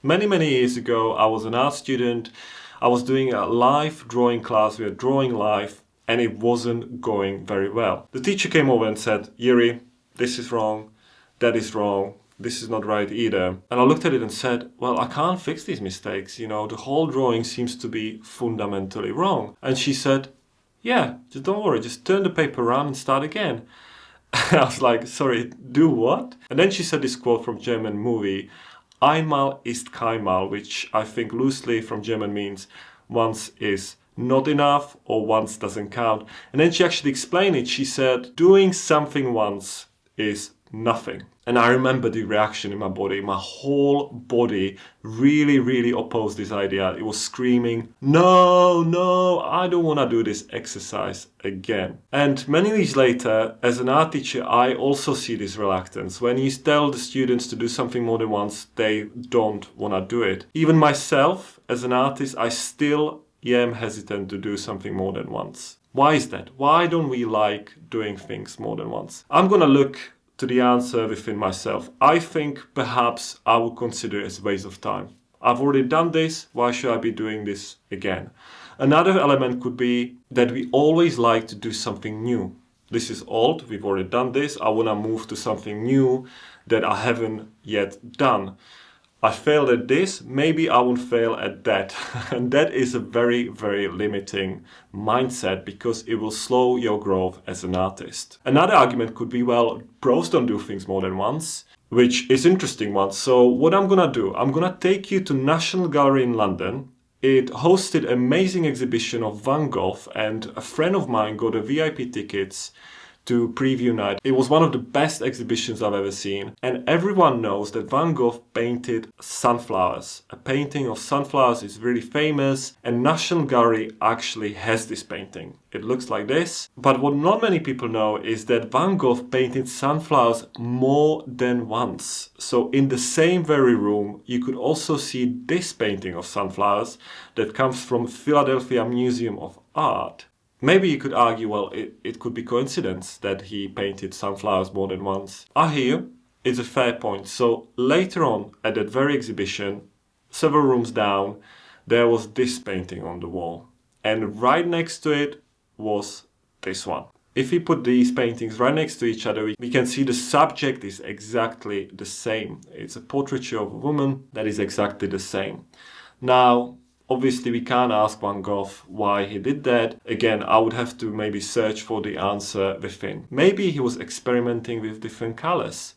Many years ago, I was an art student. I was doing a live drawing class. We were drawing live and it wasn't going very well. The teacher came over and said, Jiri, this is wrong, that is wrong, this is not right either. And I looked at it and said, well, I can't fix these mistakes. You know, the whole drawing seems to be fundamentally wrong. And she said, yeah, just don't worry, just turn the paper around and start again. I was like, sorry, do what? And then she said this quote from German movie, Einmal ist keinmal, which I think loosely from German means once is not enough or once doesn't count. And then she actually explained it. She said, doing something once is nothing. And I remember the reaction in my body. My whole body really opposed this idea. It was screaming, no, I don't want to do this exercise again. And many years later, as an art teacher, I also see this reluctance. When you tell the students to do something more than once, they don't want to do it. Even myself, as an artist, I still am hesitant to do something more than once. Why is that? Why don't we like doing things more than once? I'm going to look to the answer within myself. I think perhaps I would consider it as a waste of time. I've already done this, why should I be doing this again? Another element could be that we always like to do something new. This is old, we've already done this, I want to move to something new that I haven't yet done. I failed at this, maybe I won't fail at that. And that is a very limiting mindset because it will slow your growth as an artist. Another argument could be, well, pros don't do things more than once, which is interesting one. So what I'm gonna do, I'm gonna take you to National Gallery in London. It hosted an amazing exhibition of Van Gogh and a friend of mine got a VIP tickets to preview night. It was one of the best exhibitions I've ever seen. And everyone knows that Van Gogh painted sunflowers. A painting of sunflowers is really famous and National Gallery actually has this painting. It looks like this. But what not many people know is that Van Gogh painted sunflowers more than once. So in the same very room, you could also see this painting of sunflowers that comes from Philadelphia Museum of Art. Maybe you could argue, well, it could be coincidence that he painted sunflowers more than once. I hear it's a fair point. So later on at that very exhibition, several rooms down, there was this painting on the wall. And right next to it was this one. If we put these paintings right next to each other, we can see the subject is exactly the same. It's a portraiture of a woman that is exactly the same. Now, obviously, we can't ask Van Gogh why he did that. Again, I would have to maybe search for the answer within. Maybe he was experimenting with different colors.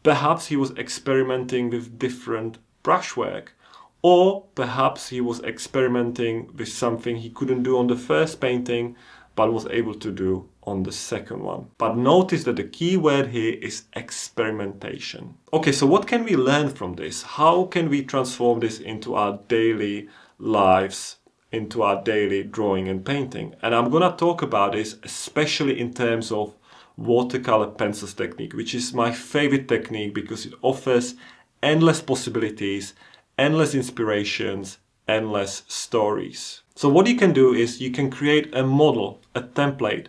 Perhaps he was experimenting with different brushwork. Or perhaps he was experimenting with something he couldn't do on the first painting, but was able to do on the second one. But notice that the key word here is experimentation. Okay, so what can we learn from this? How can we transform this into our daily lives, into our daily drawing and painting? And I'm gonna talk about this especially in terms of watercolor pencils technique, which is my favorite technique because it offers endless possibilities, endless inspirations, endless stories. So what you can do is you can create a model, a template.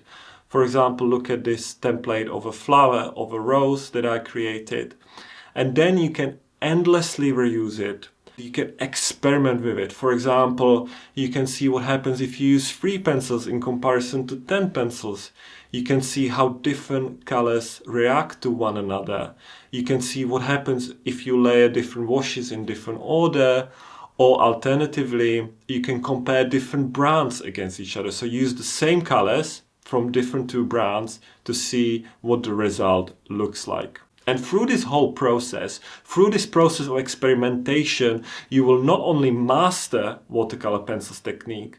For example, look at this template of a flower, of a rose that I created. And then you can endlessly reuse it. You can experiment with it. For example, you can see what happens if you use 3 pencils in comparison to 10 pencils. You can see how different colors react to one another. You can see what happens if you layer different washes in different order. Or alternatively, you can compare different brands against each other. So use the same colors from different 2 brands to see what the result looks like. And through this whole process, through this process of experimentation, you will not only master watercolor pencils technique,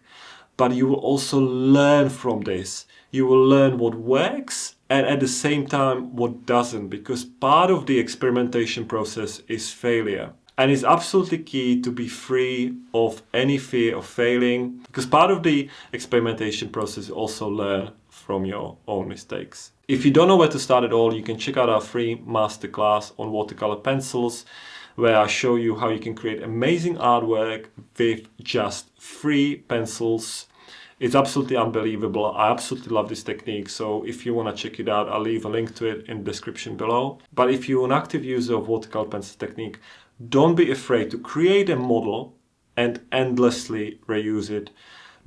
but you will also learn from this. You will learn what works and at the same time what doesn't, because part of the experimentation process is failure. And it's absolutely key to be free of any fear of failing, because part of the experimentation process is also learn from your own mistakes. If you don't know where to start at all, you can check out our free masterclass on watercolor pencils, where I show you how you can create amazing artwork with just 3 pencils. It's absolutely unbelievable. I absolutely love this technique. So if you want to check it out, I'll leave a link to it in the description below. But if you're an active user of watercolor pencil technique, Don't be afraid to create a model and endlessly reuse it.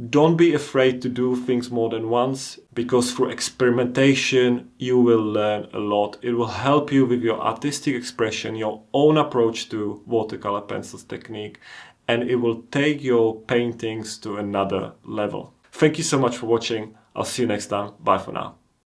Don't be afraid to do things more than once, because through experimentation you will learn a lot. It will help you with your artistic expression, your own approach to watercolor pencils technique, and it will take your paintings to another level. Thank you so much for watching. I'll see you next time. Bye for now.